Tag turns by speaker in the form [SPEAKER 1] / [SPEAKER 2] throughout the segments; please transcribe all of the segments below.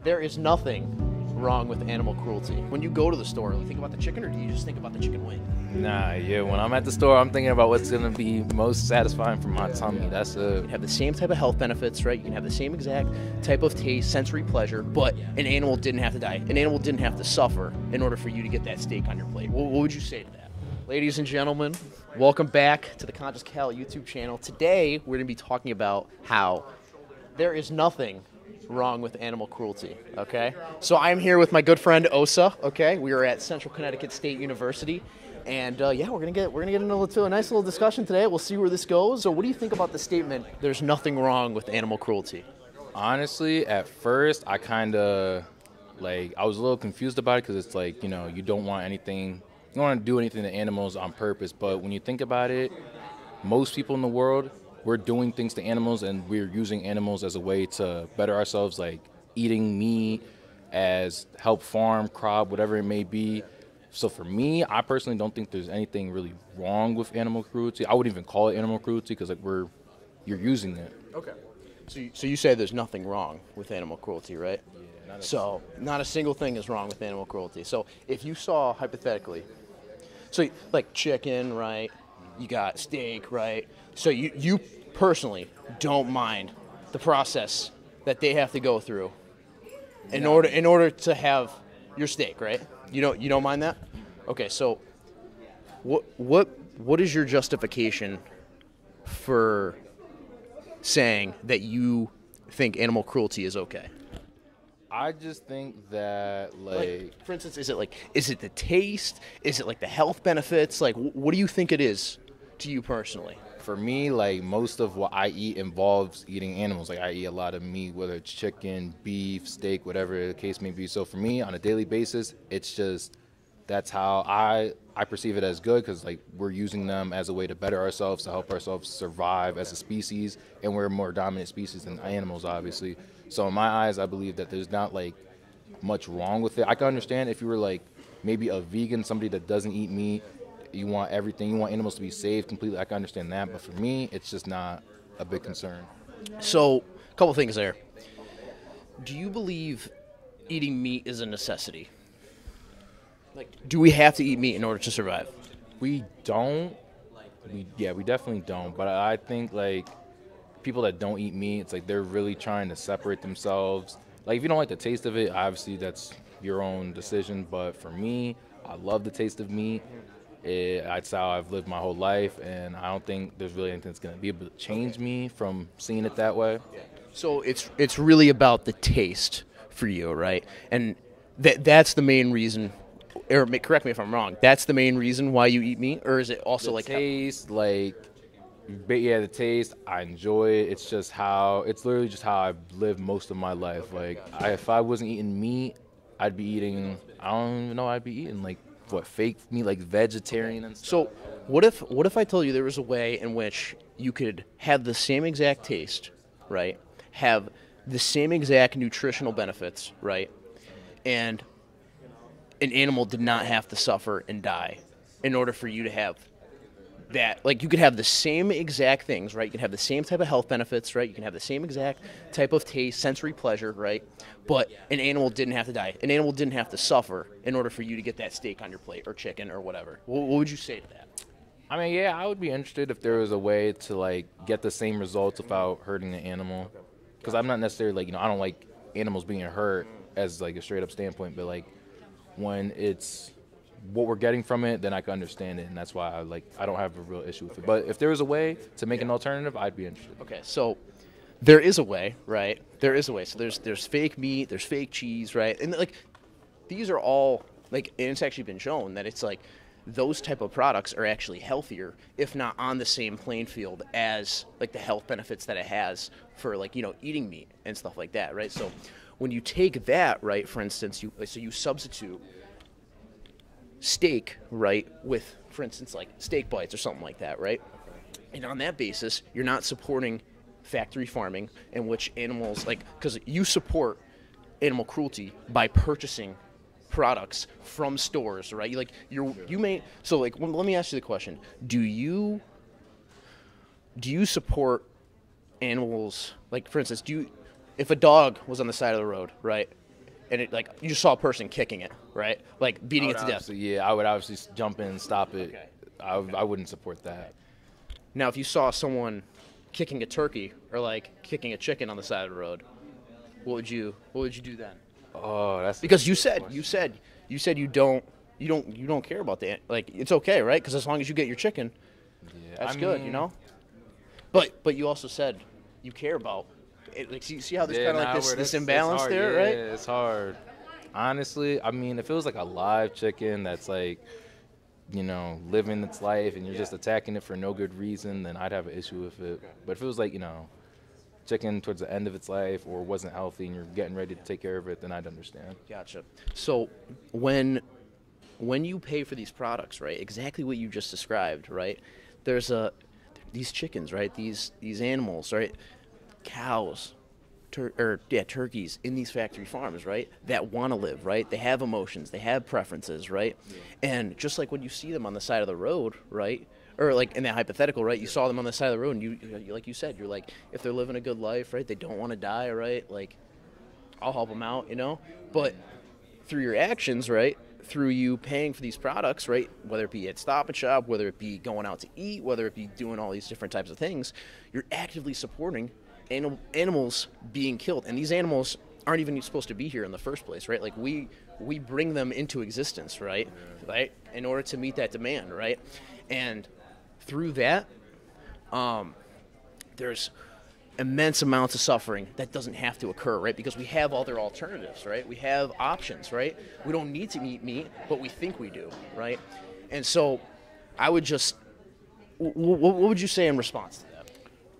[SPEAKER 1] There is nothing wrong with animal cruelty. When you go to the store, you think about the chicken, or do you just think about the chicken wing?
[SPEAKER 2] Nah, yeah. When I'm at the store, I'm thinking about what's gonna be most satisfying for my tummy. That's
[SPEAKER 1] You
[SPEAKER 2] a
[SPEAKER 1] can have the same type of health benefits, right? You can have the same exact type of taste, sensory pleasure, but an animal didn't have to die. An animal didn't have to suffer in order for you to get that steak on your plate. What would you say to that? Ladies and gentlemen, welcome back to the Conscious Cal YouTube channel. Today, we're going to be talking about how there is nothing wrong with animal cruelty, okay? So I'm here with my good friend Osa, okay? We are at Central Connecticut State University, and yeah, we're gonna get into a nice little discussion today. We'll see where this goes. So what do you think about the statement, there's nothing wrong with animal cruelty?
[SPEAKER 2] honestly, at first, I was a little confused about it because it's like, you don't want anything, you don't want to do anything to animals on purpose. But when you think about it, most people in the world, we're doing things to animals and we're using animals as a way to better ourselves, like eating meat as help farm, crop, whatever it may be. So for me, I personally don't think there's anything really wrong with animal cruelty. I wouldn't even call it animal cruelty because you're using it.
[SPEAKER 1] Okay. So you say there's nothing wrong with animal cruelty, right?
[SPEAKER 2] Yeah,
[SPEAKER 1] So not a single thing is wrong with animal cruelty. So if you saw, hypothetically, so like chicken, right? You got steak, right? So you personally don't mind the process that they have to go through in order to have your steak, right? You don't mind that? Okay, so what is your justification for saying that you think animal cruelty is okay?
[SPEAKER 2] I just think that,
[SPEAKER 1] Like, for instance, is it the taste? Is it like the health benefits? Like, what do you think it is to you personally?
[SPEAKER 2] for me, like most of what I eat involves eating animals. Like I eat a lot of meat, whether it's chicken, beef, steak, whatever the case may be. So for me, on a daily basis, it's just that's how I perceive it as good because like we're using them as a way to better ourselves, to help ourselves survive as a species, and we're a more dominant species than animals, obviously. So in my eyes, I believe that there's not like much wrong with it. I can understand if you were like maybe a vegan, somebody that doesn't eat meat, you want everything, you want animals to be saved completely. I can understand that, but for me, it's just not a big concern.
[SPEAKER 1] So, a couple things there. Do you believe eating meat is a necessity? Like, do we have to eat meat in order to survive?
[SPEAKER 2] We don't. We definitely don't. But I think like people that don't eat meat, it's like they're really trying to separate themselves. Like if you don't like the taste of it, obviously that's your own decision. But for me, I love the taste of meat. That's how I've lived my whole life, and I don't think there's really anything that's going to be able to change me from seeing it that way.
[SPEAKER 1] So it's really about the taste for you, right? And that's the main reason. Or correct me if I'm wrong. That's the main reason why you eat meat, or is it also
[SPEAKER 2] The
[SPEAKER 1] like
[SPEAKER 2] taste, the taste, I enjoy it. It's literally just how I've lived most of my life. Like, if I wasn't eating meat, I don't even know, I'd be eating like fake meat, like vegetarian and stuff.
[SPEAKER 1] So what if I told you there was a way in which you could have the same exact taste, right? Have the same exact nutritional benefits, right? And an animal did not have to suffer and die in order for you to have that. Like, you could have the same exact things, right? You can have the same type of health benefits, right? You can have the same exact type of taste, sensory pleasure, right? But an animal didn't have to die. An animal didn't have to suffer in order for you to get that steak on your plate or chicken or whatever. What would you say to that?
[SPEAKER 2] I mean, yeah, I would be interested if there was a way to like get the same results without hurting the animal. Because I'm not necessarily like, I don't like animals being hurt as like a straight up standpoint, but like when it's what we're getting from it, then I can understand it, and that's why I don't have a real issue with it. But if there was a way to make an alternative, I'd be interested.
[SPEAKER 1] Okay, so there is a way, right? There is a way. So there's fake meat, there's fake cheese, right? And like these are all like, and it's actually been shown that it's like those type of products are actually healthier, if not on the same playing field as like the health benefits that it has for like, eating meat and stuff like that, right? So when you take that, right, for instance, you substitute steak, right, with, for instance, like steak bites or something like that, right? And on that basis, you're not supporting factory farming in which animals, like, because you support animal cruelty by purchasing products from stores, right? So like, let me ask you the question: Do you support animals? Like, for instance, if a dog was on the side of the road, right, and it, like, you just saw a person kicking it, right? Like beating it to death.
[SPEAKER 2] Yeah, I would obviously jump in and stop it.
[SPEAKER 1] Okay.
[SPEAKER 2] I wouldn't support that.
[SPEAKER 1] Now, if you saw someone kicking a turkey or like kicking a chicken on the side of the road, what would you do then?
[SPEAKER 2] Oh, that's
[SPEAKER 1] Because you said you don't care about that. Like, it's okay, right? Because as long as you get your chicken, that's good, you know. But you also said you care about it. Like, see how there's kind of like this imbalance there, right?
[SPEAKER 2] Yeah, it's hard. Honestly, I mean, if it was like a live chicken that's like, you know, living its life and you're just attacking it for no good reason, then I'd have an issue with it. But if it was like, you know, chicken towards the end of its life or wasn't healthy and you're getting ready to take care of it, then I'd understand.
[SPEAKER 1] Gotcha. So when you pay for these products, right, exactly what you just described, right, there's these chickens, right, these animals, right, cows, turkeys in these factory farms, right, that want to live, right? They have emotions, they have preferences, right? Yeah. And just like when you see them on the side of the road, right, or like in that hypothetical, right, you saw them on the side of the road, and you like you said, you're like, if they're living a good life, right, they don't want to die, right, like, I'll help them out, you know? But through your actions, right, through you paying for these products, right, whether it be at Stop and Shop, whether it be going out to eat, whether it be doing all these different types of things, you're actively supporting animals being killed. And these animals aren't even supposed to be here in the first place, right? Like, we bring them into existence, right? Right? In order to meet that demand, right? And through that, there's immense amounts of suffering that doesn't have to occur, right? Because we have other alternatives, right? We have options, right? We don't need to eat meat, but we think we do, right? And so I would just, what would you say in response to that?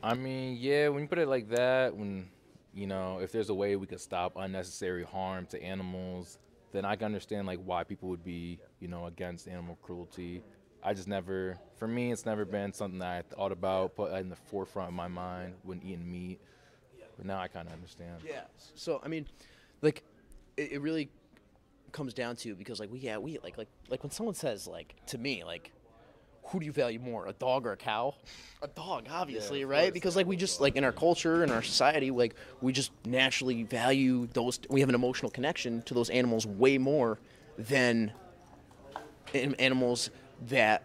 [SPEAKER 2] I mean, yeah, when you put it like that, when, you know, if there's a way we could stop unnecessary harm to animals, then I can understand, like, why people would be, you know, against animal cruelty. I just never, for me, it's never been something that I thought about, put in the forefront of my mind when eating meat. But now I kind of understand.
[SPEAKER 1] Yeah. So, I mean, like, it really comes down to, because, like, we like when someone says, like, to me, like, who do you value more, a dog or a cow? A dog, obviously, yeah, right? Because, like, we just, like, in our culture, in our society, like, we just naturally value those. We have an emotional connection to those animals way more than animals that,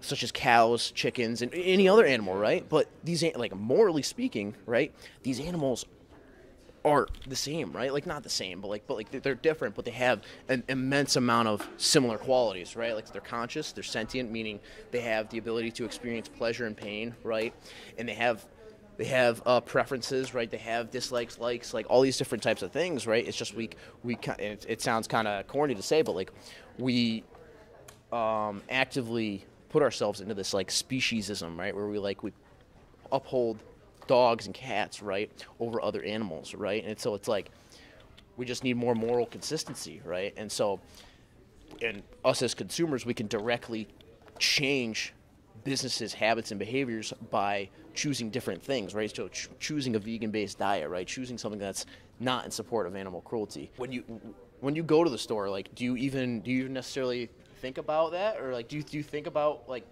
[SPEAKER 1] such as cows, chickens, and any other animal, right? But these, like, morally speaking, right, these animals are the same, right? Like, not the same, but they're different, but they have an immense amount of similar qualities, right? Like, they're conscious, they're sentient, meaning they have the ability to experience pleasure and pain, right? And they have preferences, right? They have dislikes, likes, like, all these different types of things, right? It's just it sounds kind of corny to say, but, like, we actively put ourselves into this, like, speciesism, right? Where we uphold dogs and cats, right, over other animals, right? And so it's like we just need more moral consistency, right? And so, and us as consumers, we can directly change businesses' habits and behaviors by choosing different things, right? So choosing a vegan-based diet, right? Choosing something that's not in support of animal cruelty. When you go to the store, like, do you even necessarily think about that, or like do you think about, like,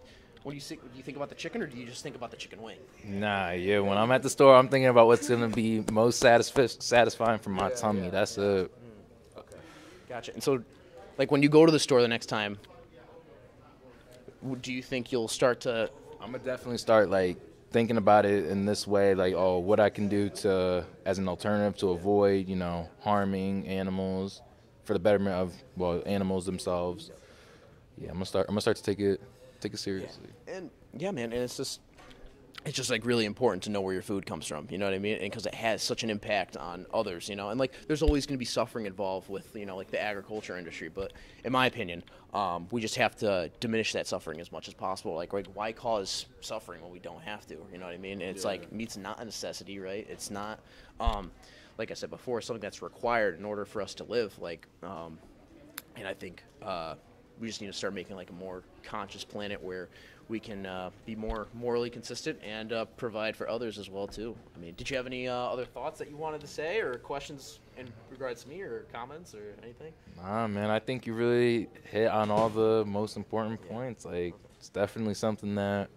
[SPEAKER 1] do you think about the chicken, or do you just think about the chicken wing?
[SPEAKER 2] Nah, yeah. When I'm at the store, I'm thinking about what's gonna be most satisfying for my tummy. Yeah. That's it.
[SPEAKER 1] Okay, gotcha. And so, like, when you go to the store the next time, do you think you'll start to?
[SPEAKER 2] I'm gonna definitely start, like, thinking about it in this way, like, oh, what I can do as an alternative to avoid, you know, harming animals for the betterment of, well, animals themselves. Yeah, I'm gonna start to take it seriously.
[SPEAKER 1] Yeah. And yeah, man, and it's just like really important to know where your food comes from, you know what I mean? And because it has such an impact on others, you know, and, like, there's always going to be suffering involved with, you know, like, the agriculture industry, but in my opinion, we just have to diminish that suffering as much as possible. Like, why cause suffering when we don't have to, you know what I mean? And it's like, meat's not a necessity, right? It's not, like I said before, something that's required in order for us to live, like, and I think we just need to start making, like, a more conscious planet where we can be more morally consistent and provide for others as well too. I mean, did you have any other thoughts that you wanted to say, or questions in regards to me, or comments, or anything?
[SPEAKER 2] Nah, man, I think you really hit on all the most important points. Like, it's definitely something that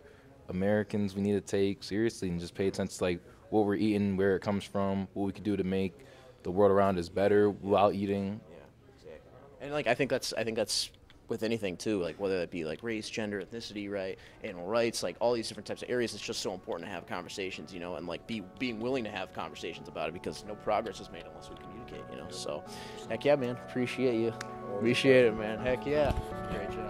[SPEAKER 2] Americans, we need to take seriously and just pay attention to, like, what we're eating, where it comes from, what we can do to make the world around is better while eating.
[SPEAKER 1] Yeah, exactly. And like I think that's with anything too, like whether that be like race, gender, ethnicity, right, animal rights, like all these different types of areas. It's just so important to have conversations, and like being willing to have conversations about it, because no progress is made unless we communicate, So, heck yeah, man, appreciate you, appreciate it, man. Heck yeah, great job.